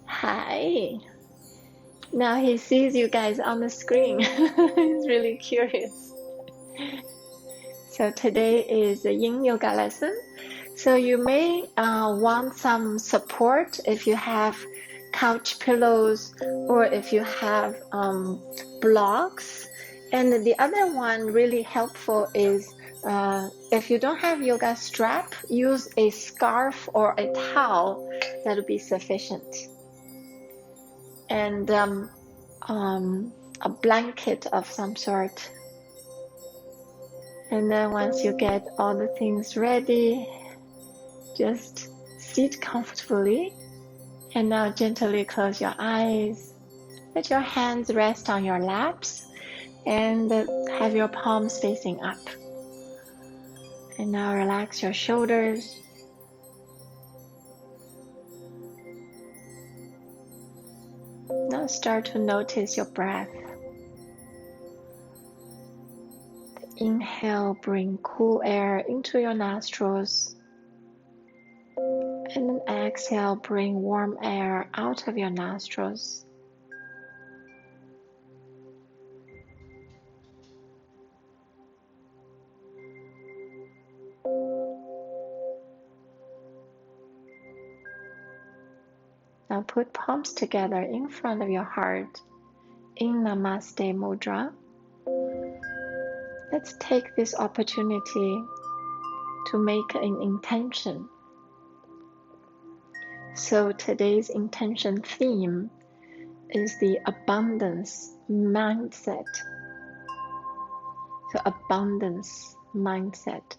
Hi. Now he sees you guys on the screen. He's really curious. So today is a yin yoga lesson. So you may want some support if you have couch pillows or if you have blocks. And the other one really helpful is if you don't have yoga strap, use a scarf or a towel. That'll be sufficient. And a blanket of some sort. And then once you get all the things ready, just sit comfortably. And now gently close your eyes. Let your hands rest on your laps and have your palms facing up. And now relax your shoulders. Now start to notice your breath. Inhale, bring cool air into your nostrils. And then exhale, bring warm air out of your nostrils. Now put palms together in front of your heart in Namaste Mudra. Let's take this opportunity to make an intention. So today's intention theme is the abundance mindset. So abundance mindset.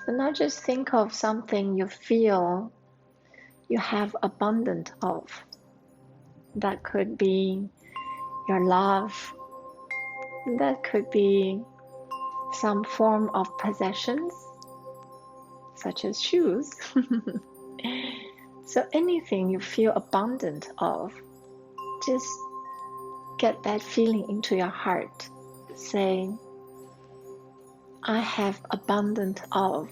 So now just think of something you feel you have abundant of. That could be your love. That could be some form of possessions, such as shoes. So anything you feel abundant of, just get that feeling into your heart. Say, I have abundant of,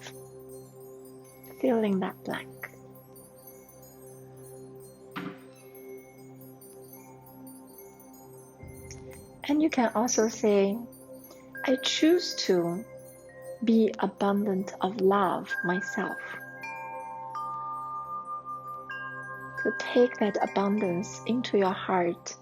fill in that blank. And you can also say, I choose to be abundant of love myself. So take that abundance into your heart.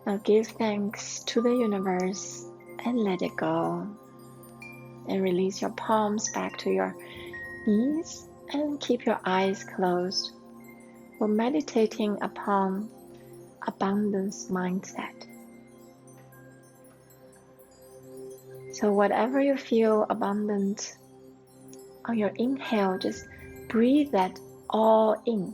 Now give thanks to the universe and let it go. And release your palms back to your knees and keep your eyes closed. We're meditating upon abundance mindset. So whatever you feel abundant, on your inhale, just breathe that all in.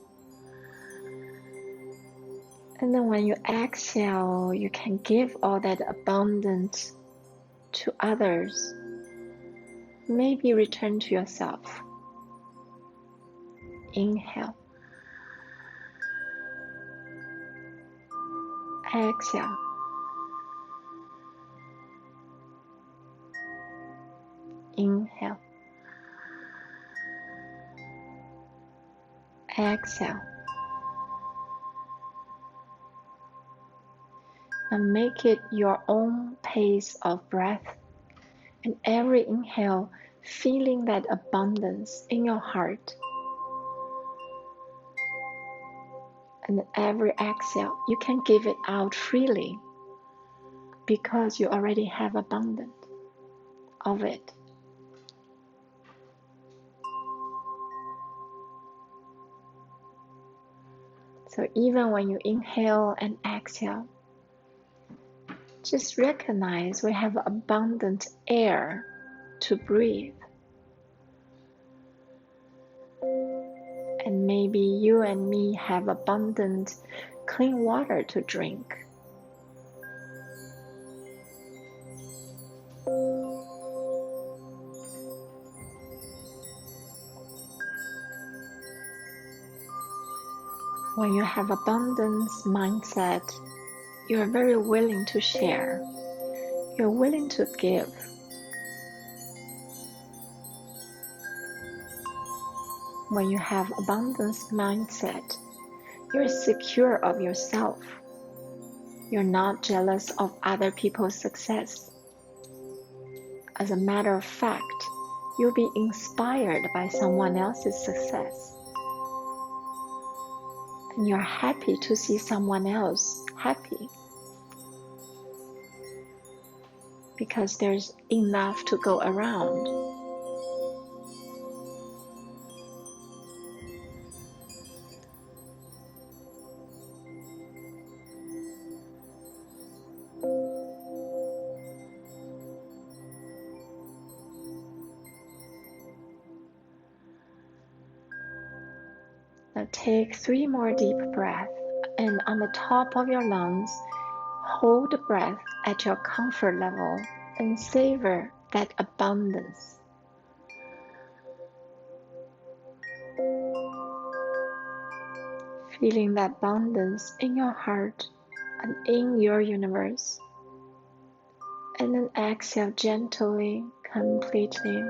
And then when you exhale, you can give all that abundance to others. Maybe return to yourself. Inhale. Exhale. Inhale. Exhale. And make it your own pace of breath. And every inhale, feeling that abundance in your heart. And every exhale, you can give it out freely because you already have abundance of it. So even when you inhale and exhale, just recognize we have abundant air to breathe. And maybe you and me have abundant clean water to drink. When you have abundance mindset, you are very willing to share. You're willing to give. When you have abundance mindset, you're secure of yourself. You're not jealous of other people's success. As a matter of fact, you'll be inspired by someone else's success. And you're happy to see someone else happy. Because there's enough to go around. Now take 3 more deep breaths, and on the top of your lungs, hold the breath at your comfort level and savor that abundance. Feeling that abundance in your heart and in your universe. And then exhale gently, completely.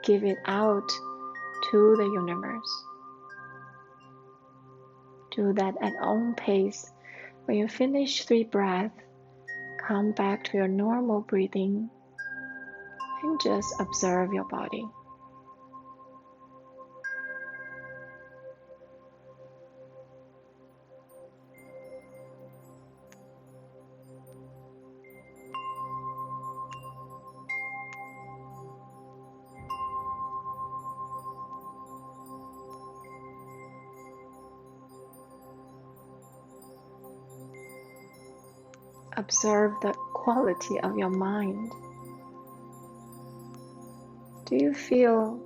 Give it out to the universe. Do that at own pace. When you finish 3 breaths, come back to your normal breathing and just observe your body. Observe the quality of your mind. Do you feel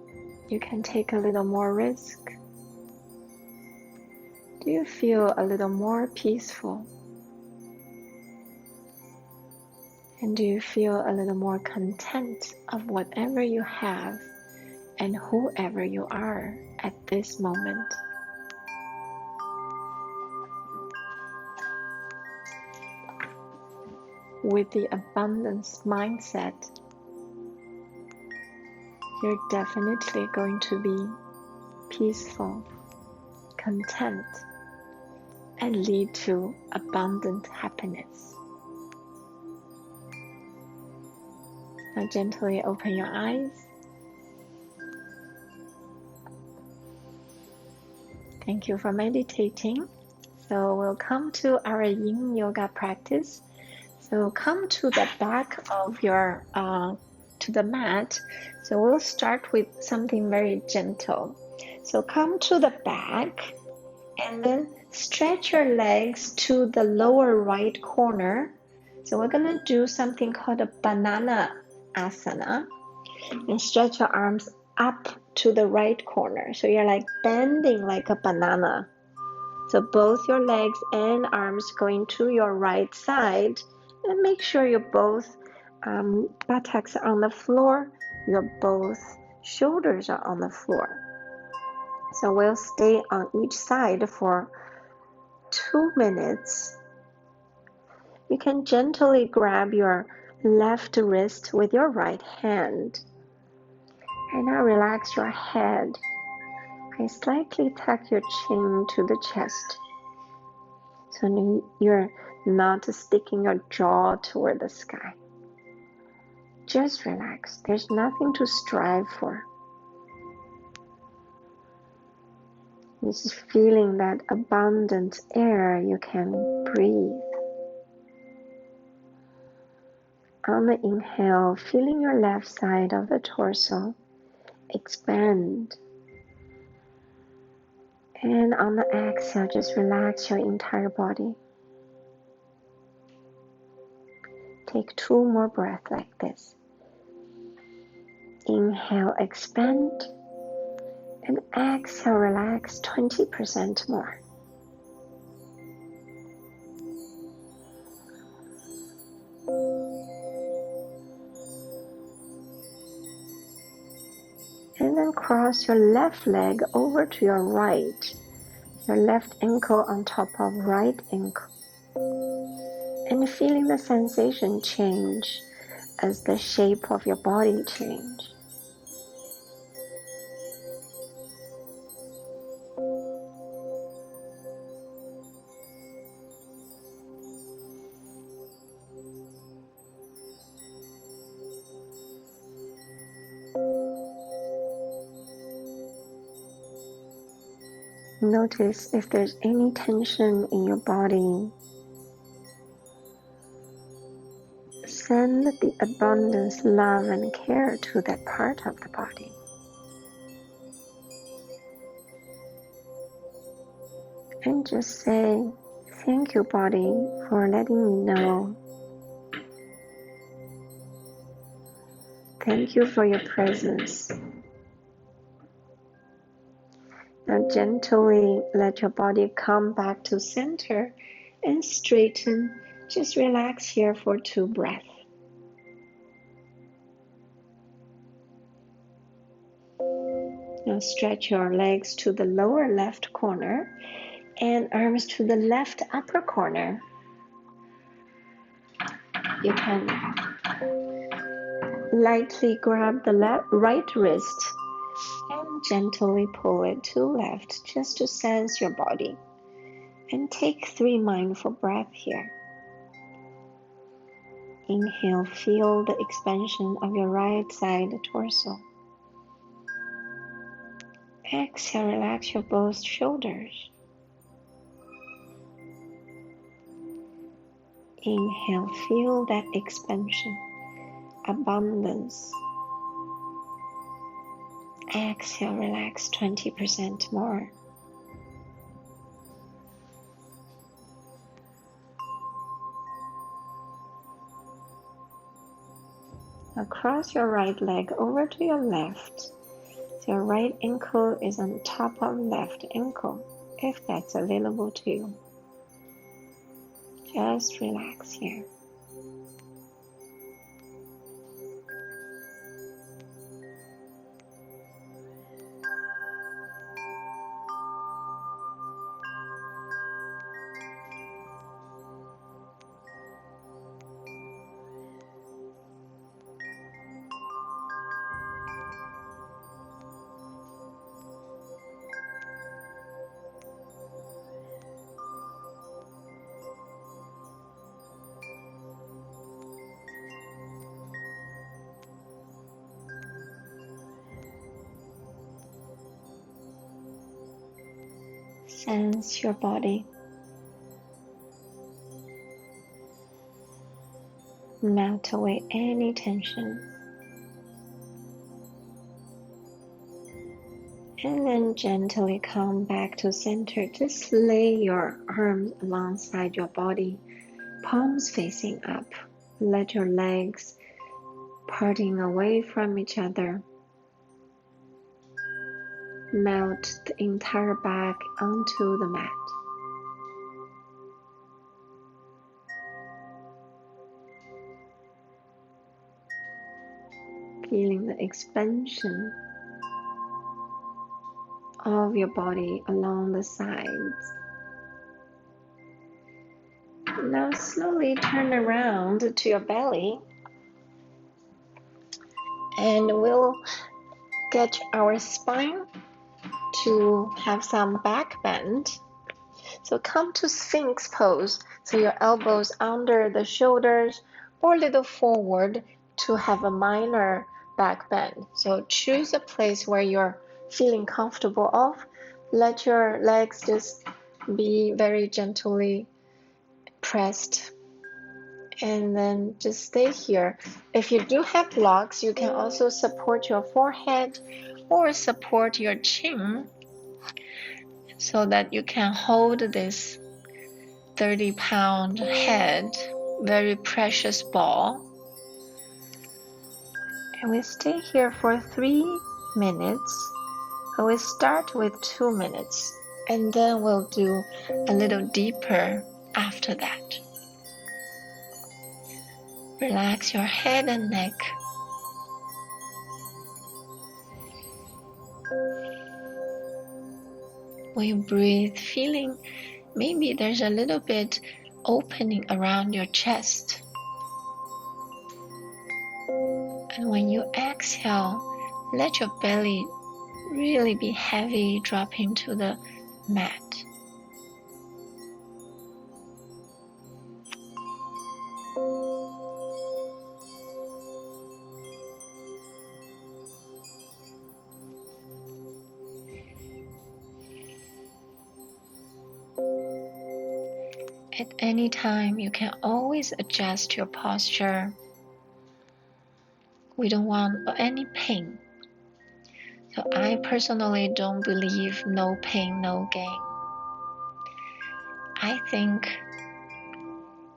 you can take a little more risk? Do you feel a little more peaceful? And do you feel a little more content of whatever you have and whoever you are at this moment? With the abundance mindset, you're definitely going to be peaceful, content, and lead to abundant happiness. Now gently open your eyes. Thank you for meditating. So we'll come to our yin yoga practice. So come to the back of your, to the mat. So we'll start with something very gentle. So come to the back and then stretch your legs to the lower right corner. So we're going to do something called a banana asana. And stretch your arms up to the right corner. So you're like bending like a banana. So both your legs and arms going to your right side. And make sure your both buttocks are on the floor, your both shoulders are on the floor. So we'll stay on each side for 2 minutes. You can gently grab your left wrist with your right hand. And now relax your head and slightly tuck your chin to the chest. So you're not sticking your jaw toward the sky. Just relax. There's nothing to strive for. Just feeling that abundant air you can breathe. On the inhale, feeling your left side of the torso expand. And on the exhale, just relax your entire body. Take 2 more breaths like this. Inhale, expand. And exhale, relax 20% more. And then cross your left leg over to your right. Your left ankle on top of right ankle. and feeling the sensation change as the shape of your body change. Notice if there's any tension in your body. Send the abundance, love, and care to that part of the body. And just say, thank you, body, for letting me know. Thank you for your presence. Now gently let your body come back to center and straighten. Just relax here for 2 breaths. Now stretch your legs to the lower left corner and arms to the left upper corner. You can lightly grab the right wrist and gently pull it to left just to sense your body. And take 3 mindful breaths here. Inhale, feel the expansion of your right side torso. Exhale, relax your both shoulders. Inhale, feel that expansion, abundance. Exhale, relax 20% more. Now cross your right leg over to your left. So your right ankle is on top of left ankle, if that's available to you. Just relax here. Sense your body. Melt away any tension. And then gently come back to center. Just lay your arms alongside your body, palms facing up. Let your legs parting away from each other. Melt the entire back onto the mat. Feeling the expansion of your body along the sides. Now slowly turn around to your belly and we'll get our spine to have some back bend. So come to Sphinx pose. So your elbows under the shoulders or a little forward to have a minor back bend. So choose a place where you're feeling comfortable of. Let your legs just be very gently pressed. And then just stay here. If you do have blocks, you can also support your forehead or support your chin so that you can hold this 30-pound head, very precious ball. And we stay here for 3 minutes. And we start with 2 minutes, and then we'll do a little deeper after that. Relax your head and neck. When you breathe, feeling maybe there's a little bit opening around your chest. And when you exhale, let your belly really be heavy, dropping to the mat. At any time, you can always adjust your posture. We don't want any pain. So I personally don't believe no pain, no gain. I think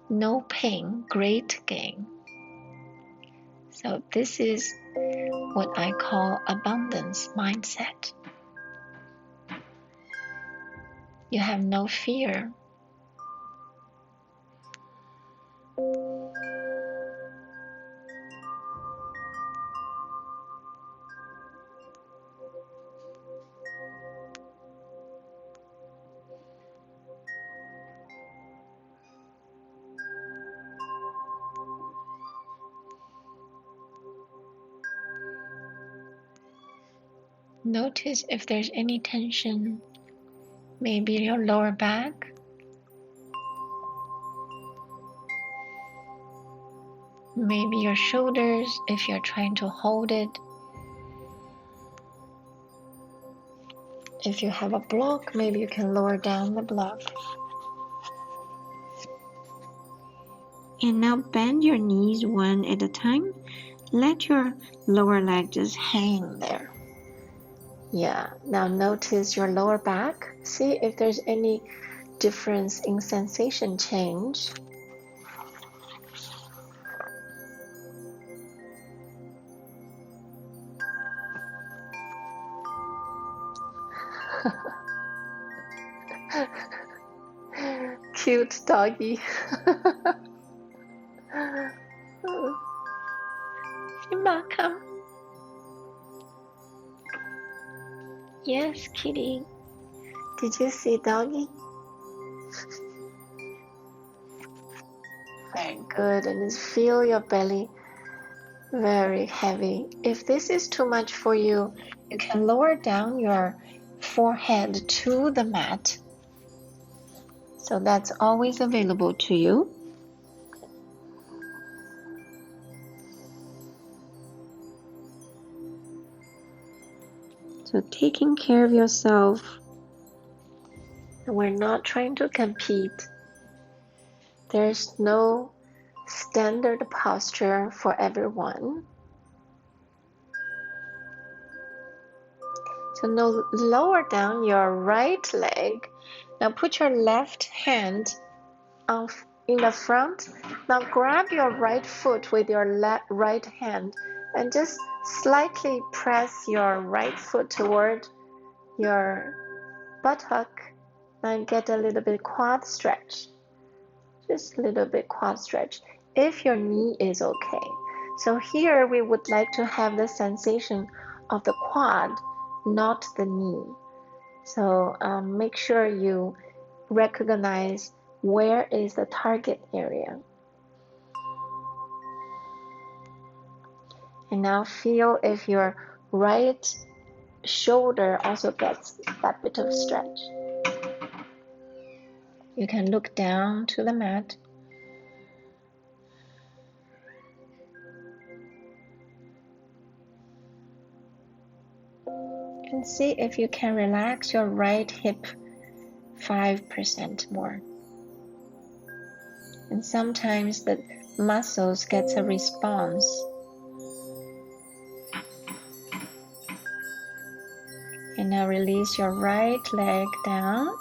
no pain, great gain. So this is what I call abundance mindset. You have no fear. Notice if there's any tension, maybe your lower back. Maybe your shoulders if you're trying to hold it. If you have a block, maybe you can lower down the block. And now bend your knees one at a time. Let your lower leg just hang there. Yeah, now notice your lower back. See if there's any difference in sensation change. Cute doggy. Simba, come. Yes, kitty. Did you see doggy? Very good. And just feel your belly very heavy. If this is too much for you, you can lower down your forehead to the mat. So that's always available to you. So taking care of yourself. And we're not trying to compete. There's no standard posture for everyone. So now lower down your right leg. Now put your left hand in the front. Now grab your right foot with your right hand and just slightly press your right foot toward your buttock and get a little bit quad stretch. Just a little bit quad stretch if your knee is okay. So here we would like to have the sensation of the quad, not the knee. So make sure you recognize where is the target area. And now feel if your right shoulder also gets that bit of stretch. You can look down to the mat. And see if you can relax your right hip 5% more. And sometimes the muscles get a response. And now release your right leg down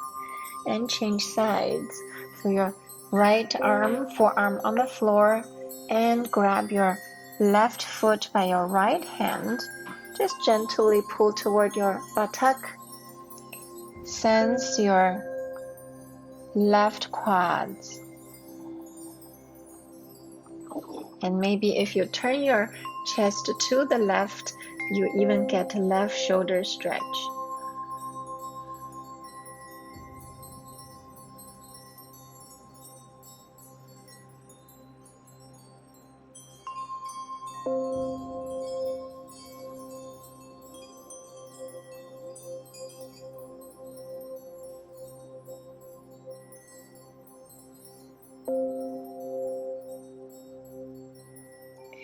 and change sides. So your right arm, forearm on the floor, and grab your left foot by your right hand. Just gently pull toward your buttock. Sense your left quads. And maybe if you turn your chest to the left, you even get left shoulder stretch.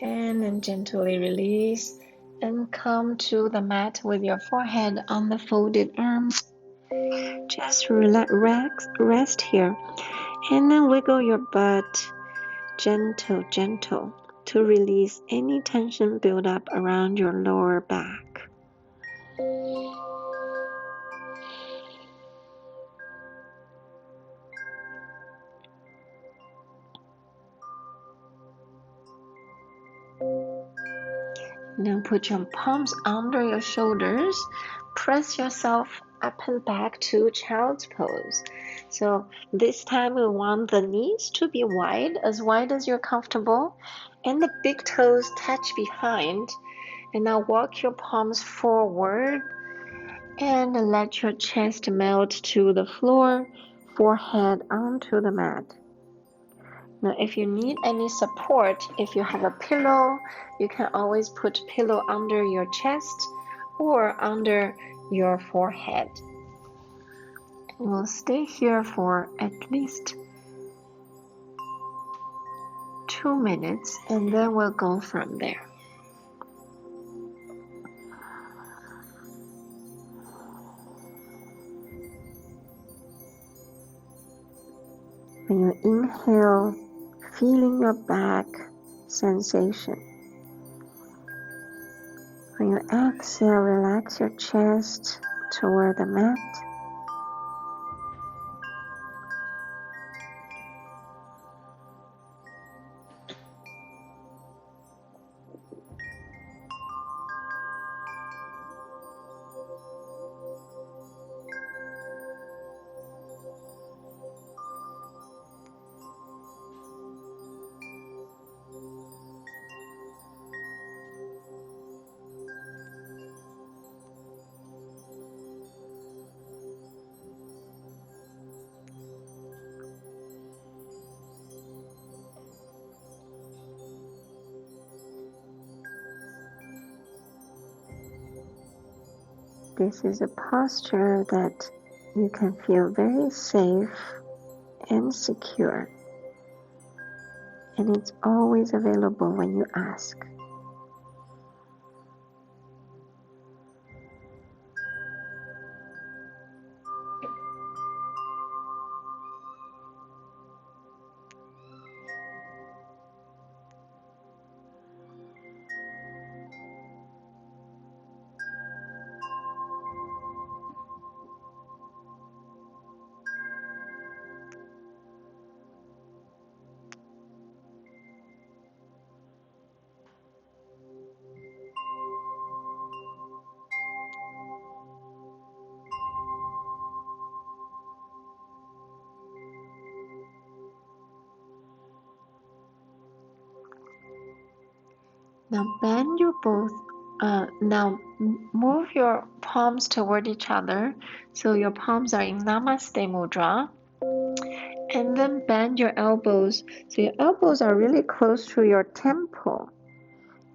And then gently release and come to the mat with your forehead on the folded arms. Just rest here and then wiggle your butt gentle to release any tension build up around your lower back. Now put your palms under your shoulders. Press yourself up and back to child's pose. So this time we want the knees to be wide as you're comfortable, and the big toes touch behind. And now walk your palms forward and let your chest melt to the floor, forehead onto the mat. Now, if you need any support, if you have a pillow, you can always put pillow under your chest or under your forehead. We'll stay here for at least 2 minutes and then we'll go from there. When you inhale, feeling your back sensation. When you exhale, relax your chest toward the mat. This is a posture that you can feel very safe and secure, and it's always available when you ask. Now bend your move your palms toward each other. So your palms are in Namaste Mudra. And then bend your elbows. So your elbows are really close to your temple.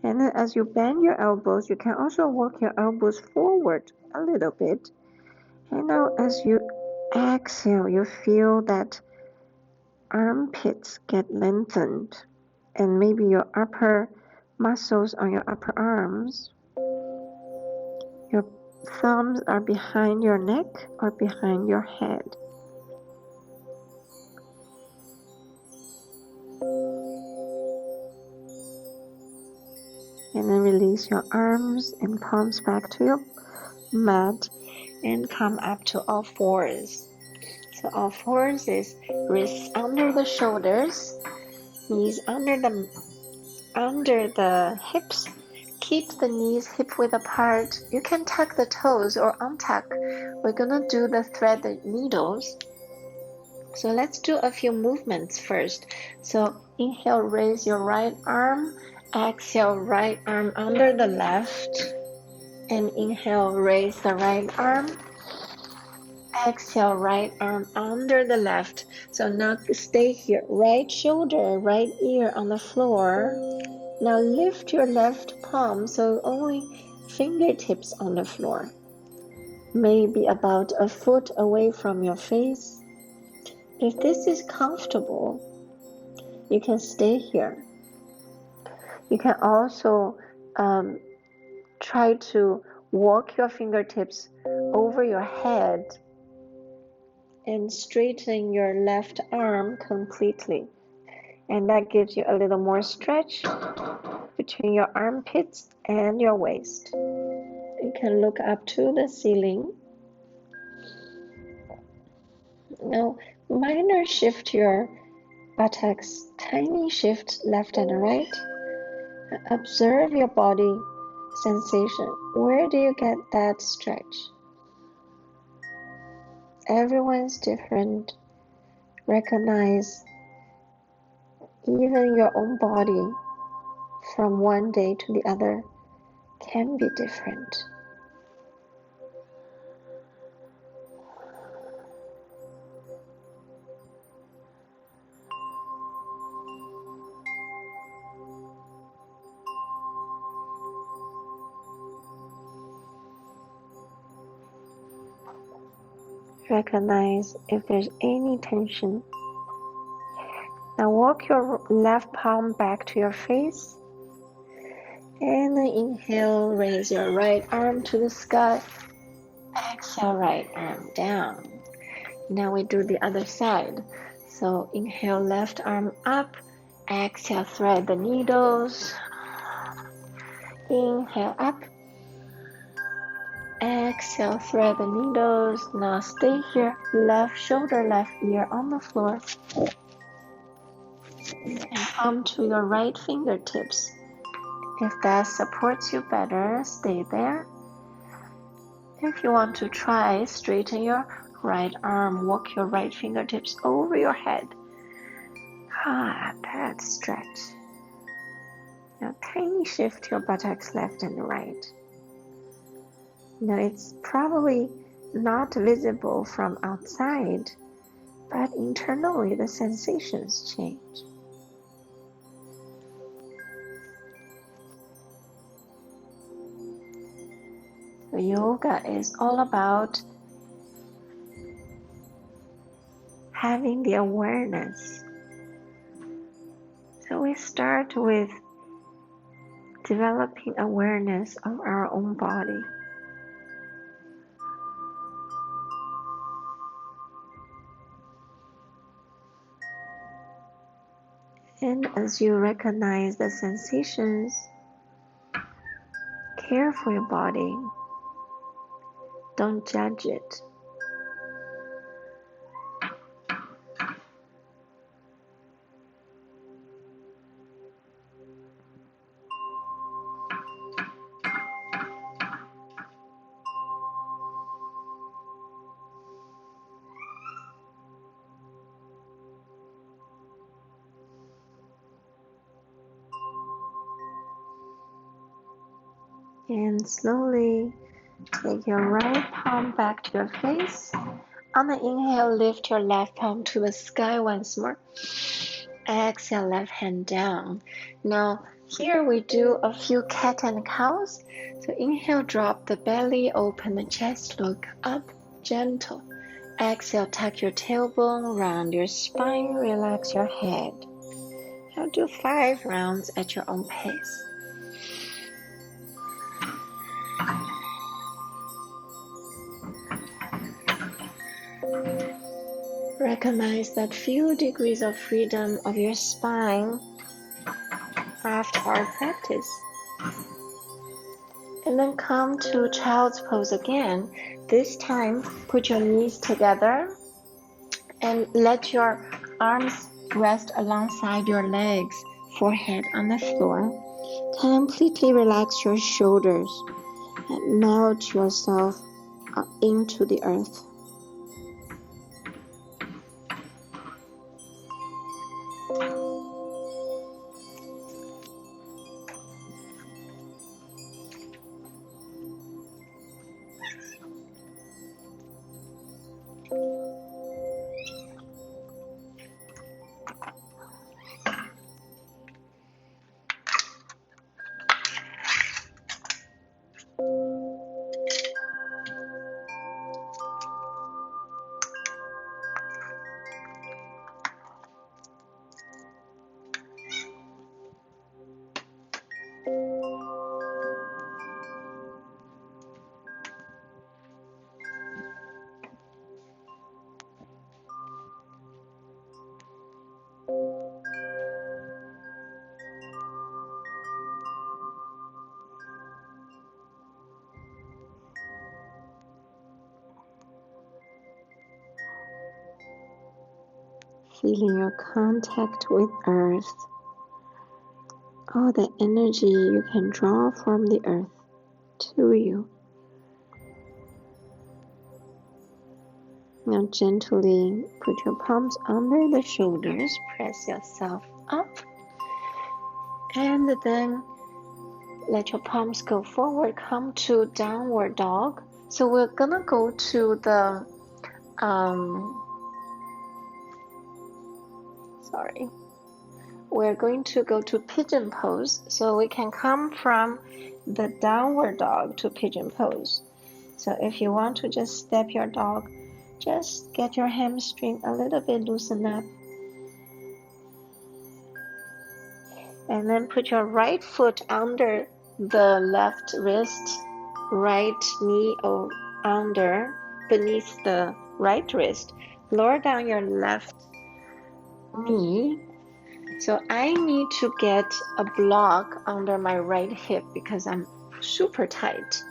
And then as you bend your elbows, you can also walk your elbows forward a little bit. And now as you exhale, you feel that armpits get lengthened. And maybe your upper muscles on your upper arms. Your thumbs are behind your neck or behind your head. And then release your arms and palms back to your mat and come up to all fours. So all fours is wrists under the shoulders, knees under the hips. Keep the knees hip width apart. You can tuck the toes or untuck. We're gonna do the thread needles. So let's do a few movements first. So inhale, raise your right arm. Exhale, right arm under the left. And inhale, raise the right arm. Exhale, right arm under the left. So now stay here. Right shoulder, right ear on the floor. Now lift your left palm so only fingertips on the floor. Maybe about a foot away from your face. If this is comfortable, you can stay here. You can also try to walk your fingertips over your head and straighten your left arm completely. And that gives you a little more stretch between your armpits and your waist. You can look up to the ceiling. Now, minor shift your buttocks, tiny shift left and right. Observe your body sensation. Where do you get that stretch? Everyone's different. Recognize even your own body from one day to the other can be different. Recognize if there's any tension. Now walk your left palm back to your face. And then inhale, raise your right arm to the sky. Exhale, right arm down. Now we do the other side. So inhale, left arm up. Exhale, thread the needles. Inhale up. Exhale, thread the needles. Now stay here. Left shoulder, left ear on the floor. And come to your right fingertips. If that supports you better, stay there. If you want to try, straighten your right arm. Walk your right fingertips over your head. That stretch. Now tiny shift your buttocks left and right. Now it's probably not visible from outside, but internally the sensations change. So yoga is all about having the awareness. So we start with developing awareness of our own body. And as you recognize the sensations, care for your body. Don't judge it. And slowly take your right palm back to your face. On the inhale, lift your left palm to the sky once more. Exhale, left hand down. Now, here we do a few cat and cows. So inhale, drop the belly, open the chest, look up, gentle. Exhale, tuck your tailbone, round your spine, relax your head. Now do 5 rounds at your own pace. Recognize that few degrees of freedom of your spine after our practice. And then come to child's pose again. This time, put your knees together and let your arms rest alongside your legs, forehead on the floor. Completely relax your shoulders and melt yourself into the earth. Feeling your contact with earth. All the energy you can draw from the earth to you. Now gently put your palms under the shoulders, press yourself up, and then let your palms go forward, come to downward dog. So we're gonna go to the, we're going to go to pigeon pose. So we can come from the downward dog to pigeon pose. So if you want to just step your dog, just get your hamstring a little bit loosened up. And then put your right foot under the left wrist, right knee beneath the right wrist. Lower down your left knee. So I need to get a block under my right hip because I'm super tight.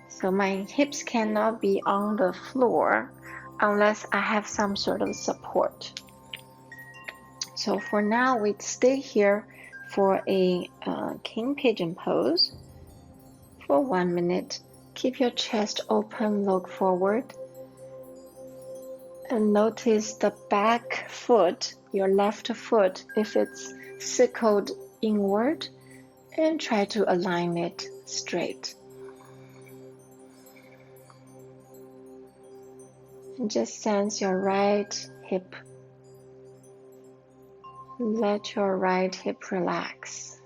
So my hips cannot be on the floor unless I have some sort of support. So for now, we stay here for a king pigeon pose for 1 minute. Keep your chest open, look forward, and notice the back foot, your left foot, if it's sickled inward, and try to align it straight. And just sense your right hip. Let your right hip relax.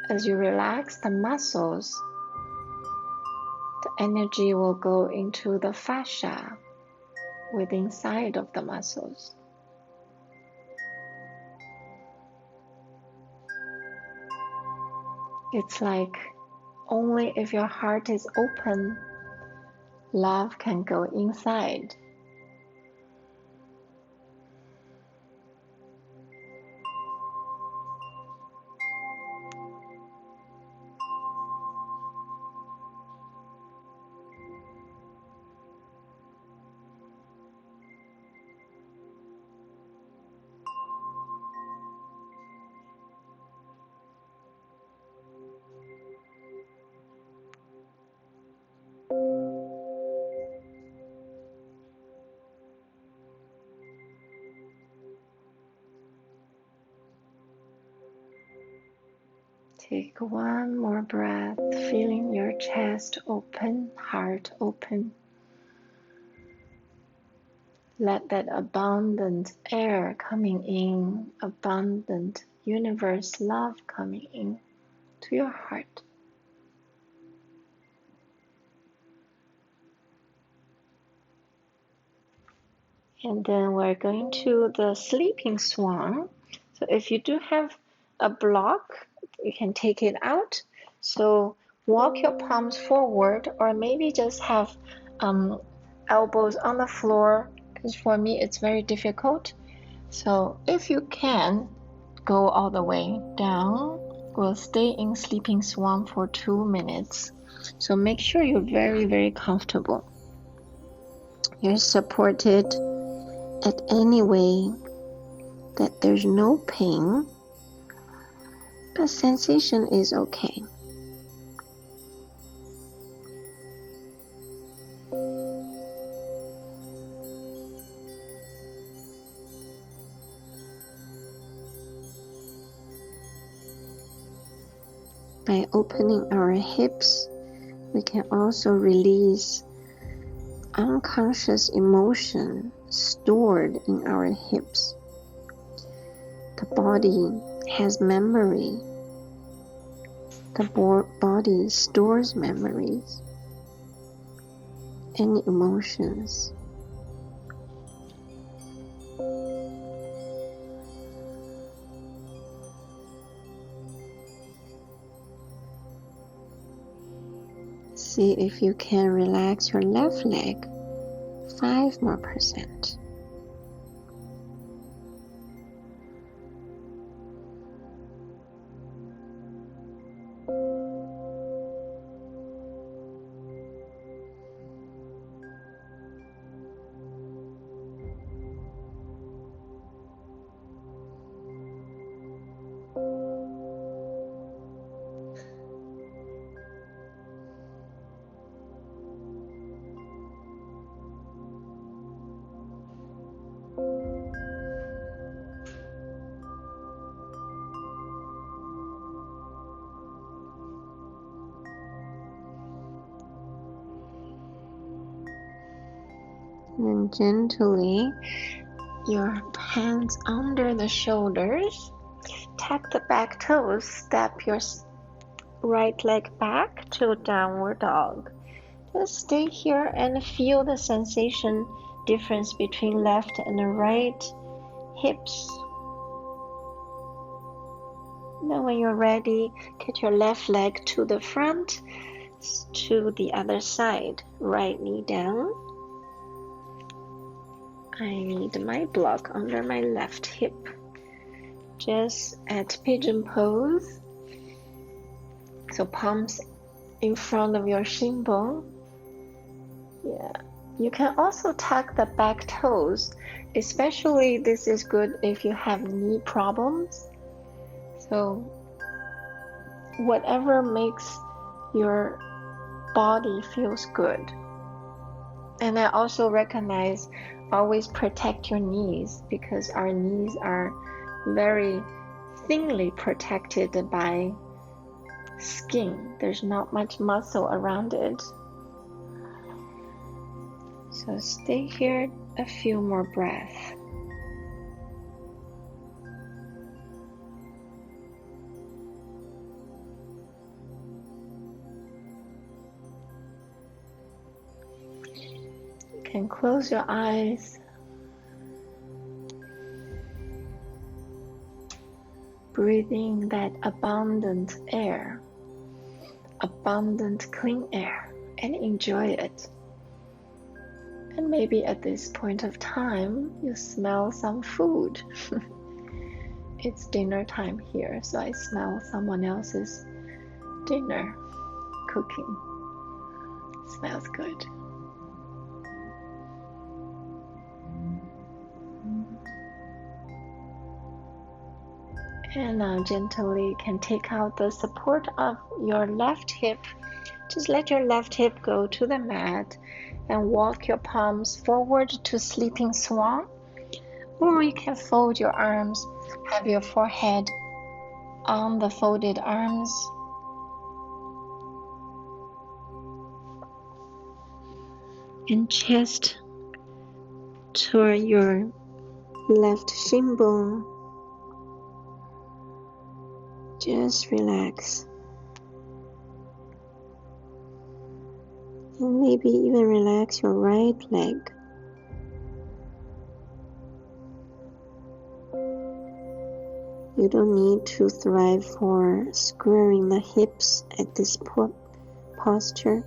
As you relax the muscles, the energy will go into the fascia within inside of the muscles. It's like only if your heart is open, love can go inside. Take one more breath, feeling your chest open, heart open. Let that abundant air coming in, abundant universe love coming in to your heart. And then we're going to the sleeping swan. So if you do have a block, you can take it out. So walk your palms forward, or maybe just have elbows on the floor, because for me it's very difficult. So if you can, go all the way down. We'll stay in sleeping swan for 2 minutes. So make sure you're very, very comfortable. You're supported at any way, that there's no pain, but sensation is okay. By opening our hips, we can also release unconscious emotion stored in our hips. The body has memory. The body stores memories and emotions. See if you can relax your left leg 5 more %. And gently, your hands under the shoulders. Tuck the back toes. Step your right leg back to downward dog. Just stay here and feel the sensation difference between left and right hips. Then when you're ready, get your left leg to the front, to the other side. Right knee down. I need my block under my left hip. Just at pigeon pose. So palms in front of your shin bone. Yeah. You can also tuck the back toes. Especially this is good if you have knee problems. So whatever makes your body feels good. And I also recognize always protect your knees because our knees are very thinly protected by skin. There's not much muscle around it. So stay here a few more breaths. You can close your eyes. Breathe in that abundant air, abundant clean air, and enjoy it. And maybe at this point of time, you smell some food. It's dinner time here, so I smell someone else's dinner cooking. Smells good. And now gently can take out the support of your left hip. Just let your left hip go to the mat and walk your palms forward to sleeping swan. Or you can fold your arms, have your forehead on the folded arms. And chest toward your left shin bone. Just relax. And maybe even relax your right leg. You don't need to thrive for squaring the hips at this posture.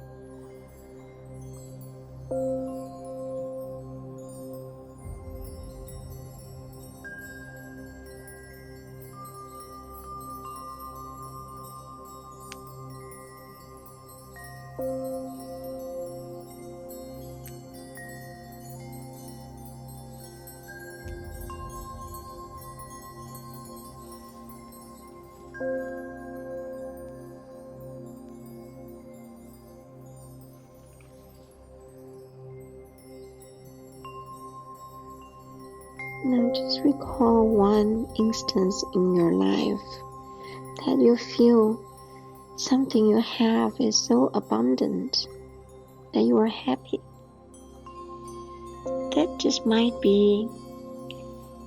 Now just recall one instance in your life that you feel something you have is so abundant that you are happy. That just might be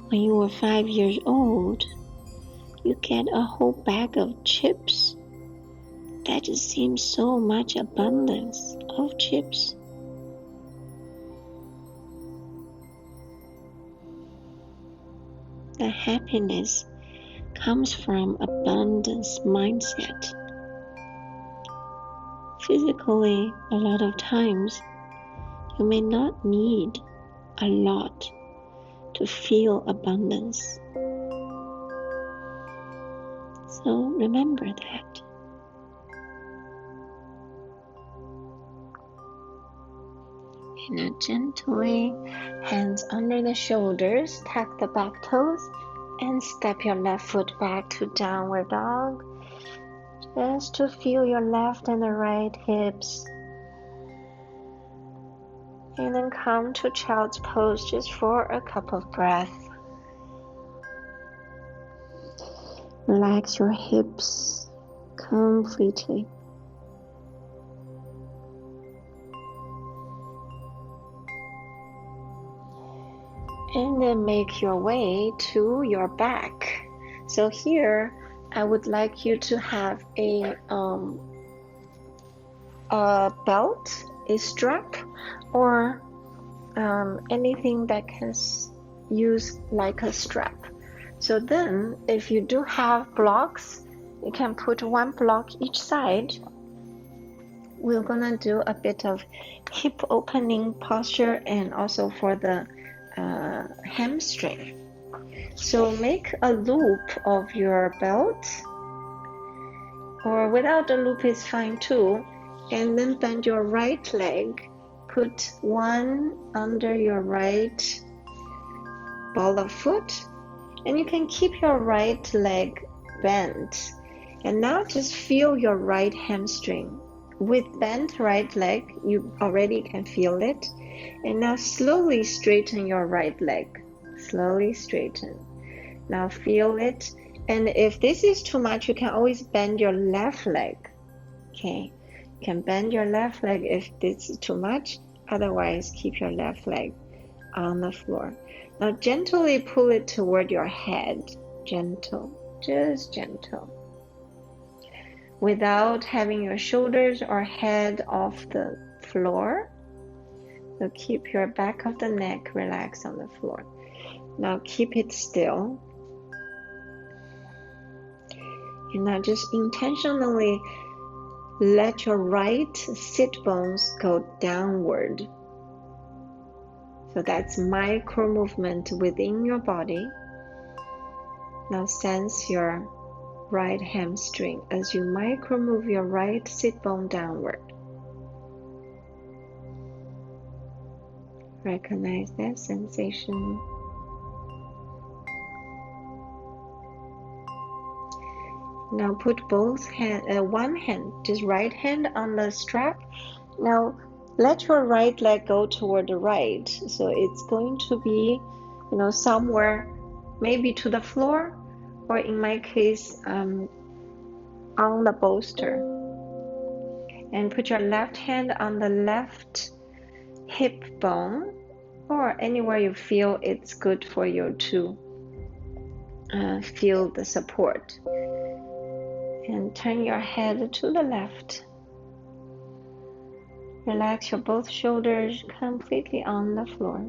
when you were 5 years old, you get a whole bag of chips. That just seems so much abundance of chips. The happiness comes from abundance mindset. Physically, a lot of times, you may not need a lot to feel abundance. So remember that. And now gently, hands under the shoulders, tuck the back toes, and step your left foot back to downward dog. Just to feel your left and the right hips. And then come to child's pose just for a couple of breaths. Relax your hips completely. And then make your way to your back. So here, I would like you to have a belt, a strap, or anything that can use like a strap. So then, if you do have blocks, you can put one block each side. We're gonna do a bit of hip opening posture and also for the hamstring. So make a loop of your belt, or without a loop is fine too, and then bend your right leg. Put one under your right ball of foot, and you can keep your right leg bent. And now just feel your right hamstring. With bent right leg, you already can feel it. And now slowly straighten your right leg. Slowly straighten. Now feel it. And if this is too much, you can always bend your left leg. Okay, you can bend your left leg if this is too much. Otherwise, keep your left leg on the floor. Now gently pull it toward your head. Gentle, just gentle. Without having your shoulders or head off the floor. So keep your back of the neck relaxed on the floor. Now keep it still. And now just intentionally let your right sit bones go downward. So that's micro movement within your body. Now sense your right hamstring as you micro move your right sit bone downward. Recognize that sensation. Now put one hand, just right hand on the strap. Now let your right leg go toward the right. So it's going to be, somewhere maybe to the floor, or in my case, on the bolster. And put your left hand on the left hip bone, or anywhere you feel it's good for you to feel the support. And turn your head to the left. Relax your both shoulders completely on the floor.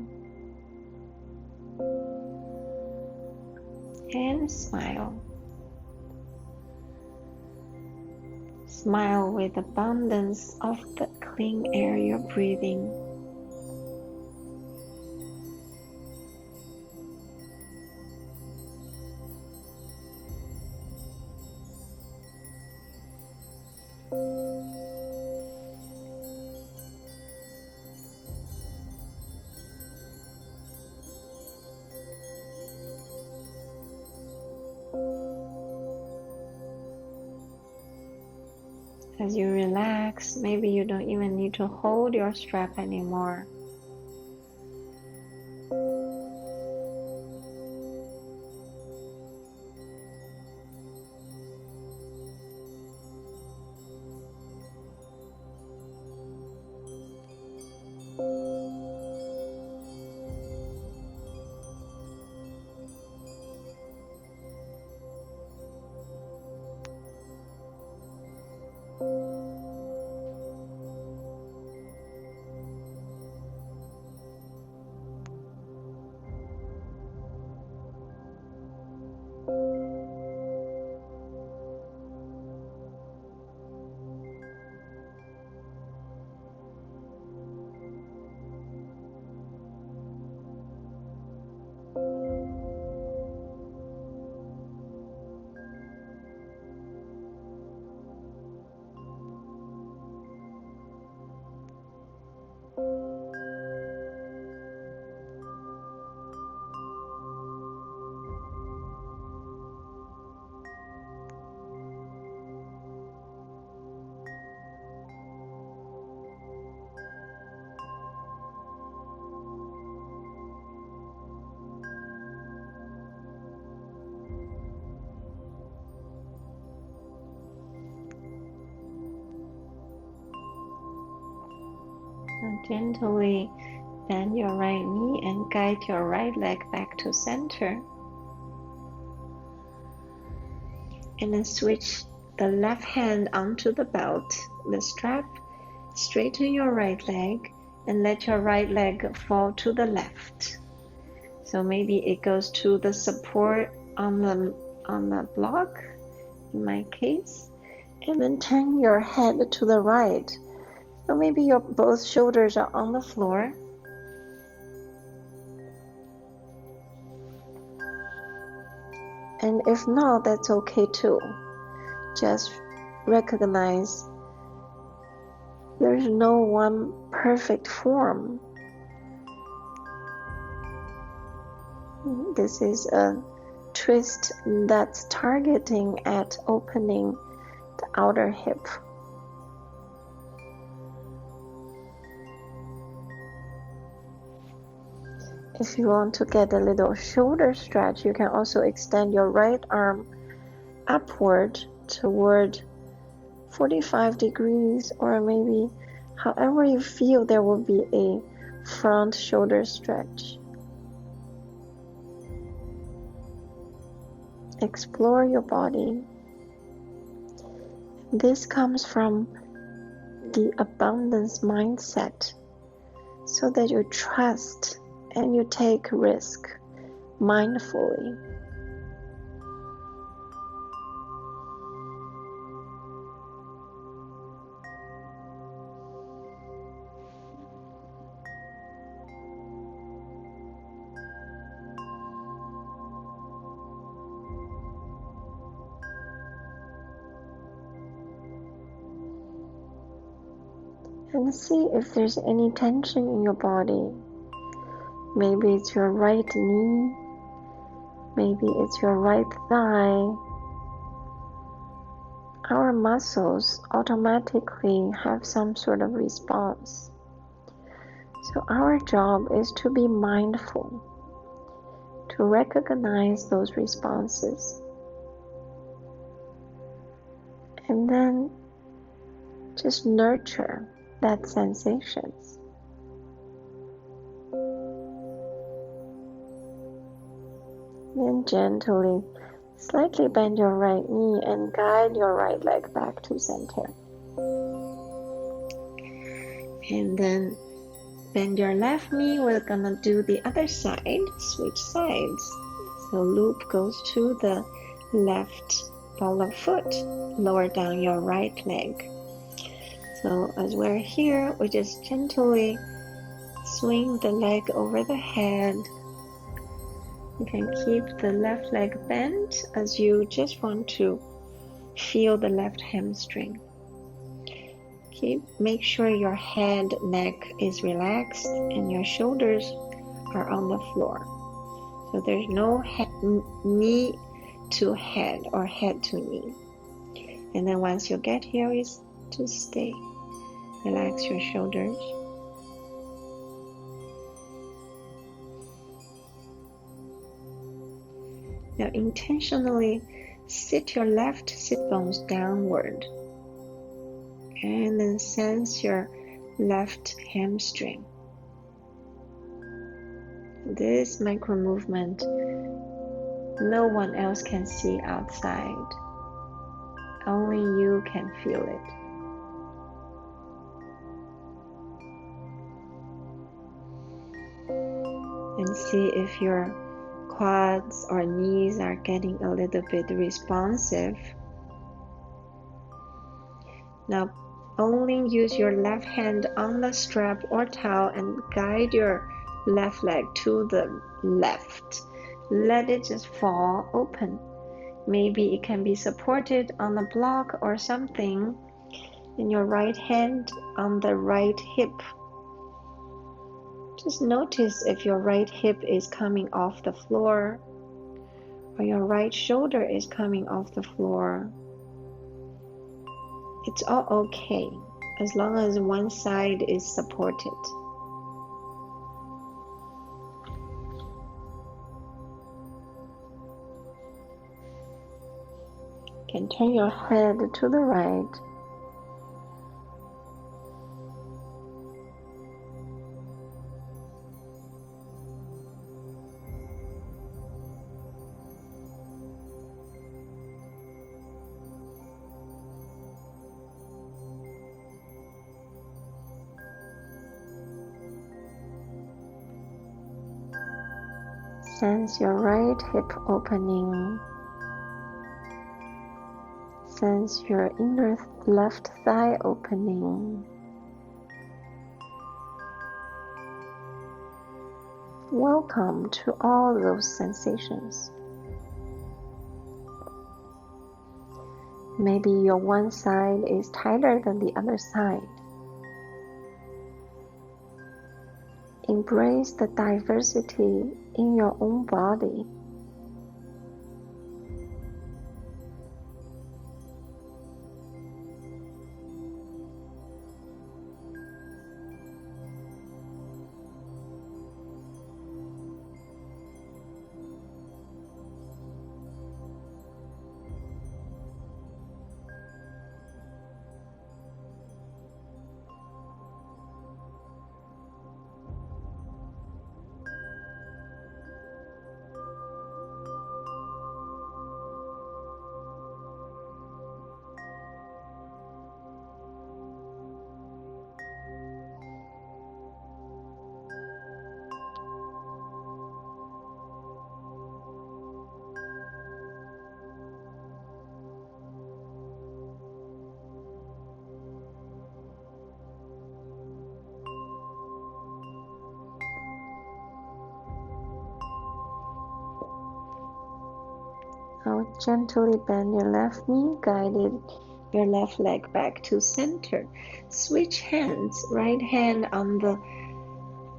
And smile. Smile with abundance of the clean air you're breathing. As you relax, maybe you don't even need to hold your strap anymore. And gently Bend your right knee and guide your right leg back to center. And then switch the left hand onto the belt, the strap. Straighten your right leg and let your right leg fall to the left. So maybe it goes to the support on the block, in my case. And then turn your head to the right. So maybe your both shoulders are on the floor. And if not, that's okay too. Just recognize there's no one perfect form. This is a twist that's targeting at opening the outer hip. If you want to get a little shoulder stretch, you can also extend your right arm upward toward 45 degrees, or maybe however you feel there will be a front shoulder stretch. Explore your body. This comes from the abundance mindset, so that you trust and you take risk mindfully. And see if there's any tension in your body. Maybe it's your right knee, maybe it's your right thigh. Our muscles automatically have some sort of response. So our job is to be mindful, to recognize those responses, and then just nurture that sensations. Then gently, slightly bend your right knee and guide your right leg back to center. And then bend your left knee. We're gonna do the other side, switch sides. So loop goes to the left ball of foot. Lower down your right leg. So as we're here, we just gently swing the leg over the head. You can keep the left leg bent as you just want to feel the left hamstring. Make sure your head, neck is relaxed and your shoulders are on the floor. So there's no knee to head or head to knee. And then once you get here, is to stay. Relax your shoulders. Now intentionally sit your left sit bones downward and then sense your left hamstring. This micro movement, no one else can see outside. Only you can feel it. And see if your quads or knees are getting a little bit responsive. Now only use your left hand on the strap or towel and guide your left leg to the left. Let it just fall open. Maybe it can be supported on a block or something. And your right hand on the right hip. Just notice if your right hip is coming off the floor or your right shoulder is coming off the floor. It's all okay as long as one side is supported. You can turn your head to the right. Sense your right hip opening. Sense your inner left thigh opening. Welcome to all those sensations. Maybe your one side is tighter than the other side. Embrace the diversity in your own body. Now gently bend your left knee, guided your left leg back to center. Switch hands, right hand on the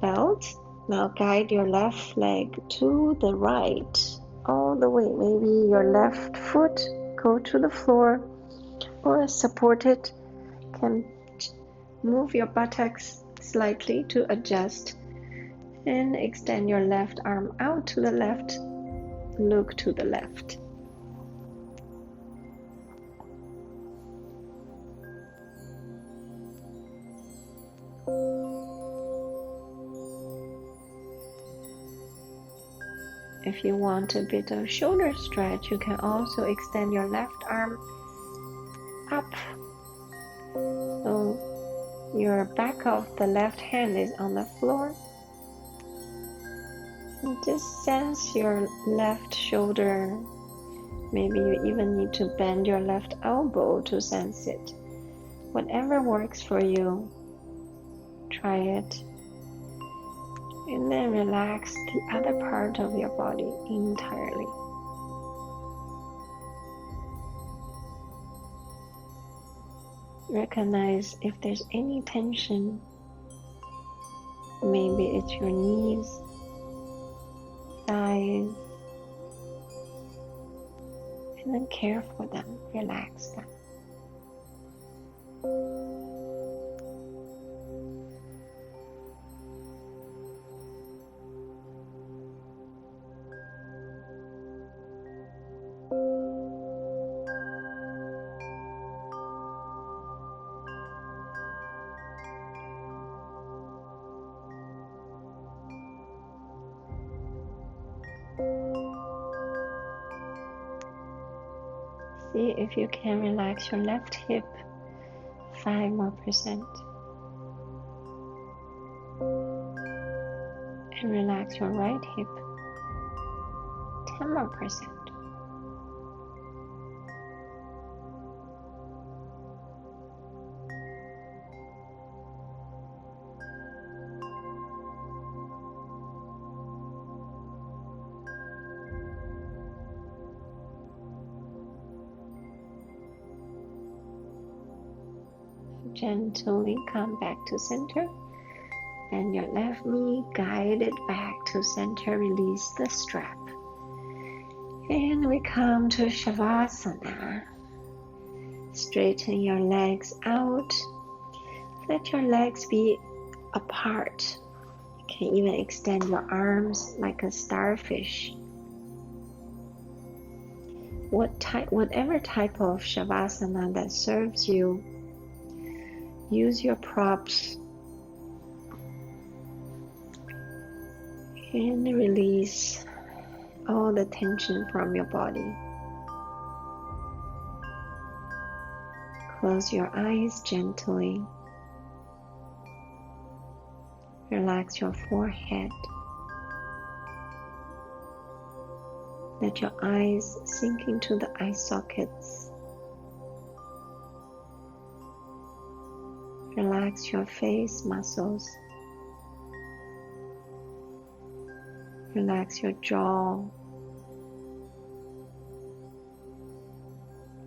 belt. Now guide your left leg to the right, all the way. Maybe your left foot go to the floor or support it. Can move your buttocks slightly to adjust and extend your left arm out to the left. Look to the left. If you want a bit of shoulder stretch, you can also extend your left arm up. So your back of the left hand is on the floor. And just sense your left shoulder. Maybe you even need to bend your left elbow to sense it. Whatever works for you, try it. And then relax the other part of your body entirely. Recognize if there's any tension. Maybe it's your knees, thighs, and then care for them, relax them. See if you can relax your left hip 5 more percent. And relax your right hip 10 more percent. Gently come back to center. Bend your left knee, guide it back to center, release the strap. And we come to Shavasana. Straighten your legs out. Let your legs be apart. You can even extend your arms like a starfish. Whatever type of Shavasana that serves you, use your props and release all the tension from your body. Close your eyes gently. Relax your forehead. Let your eyes sink into the eye sockets. Relax your face muscles. Relax your jaw.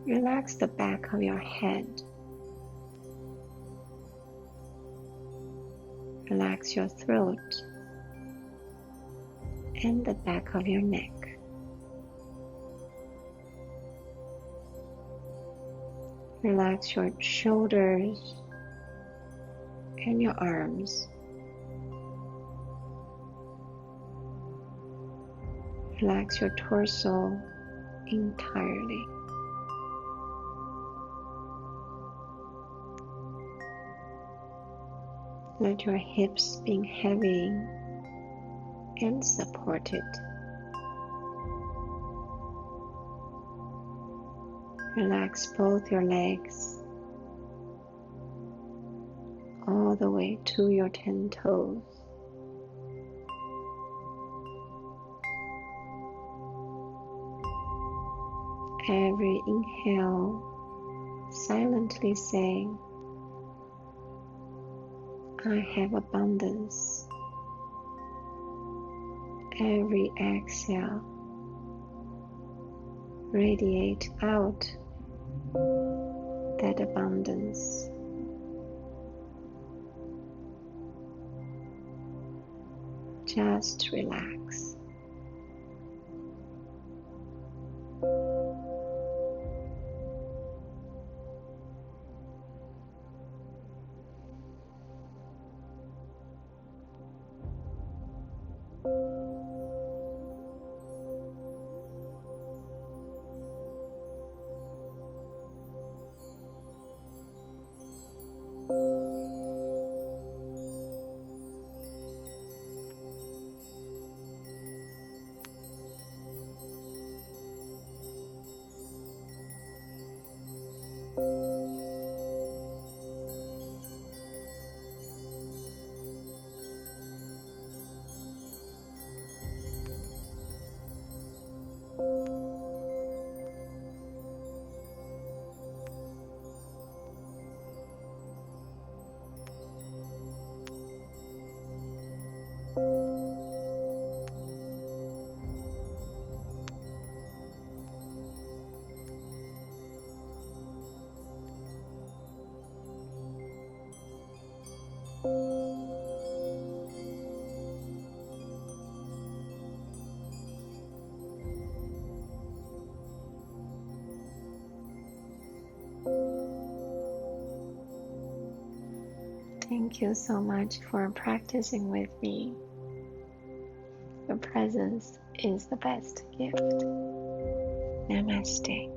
Relax the back of your head. Relax your throat and the back of your neck. Relax your shoulders and your arms. Relax your torso entirely. Let your hips be heavy and supported. Relax both your legs all the way to your 10 toes. Every inhale, silently say, I have abundance. Every exhale, radiate out that abundance. Just relax. Thank you so much for practicing with me. Your presence is the best gift. Namaste.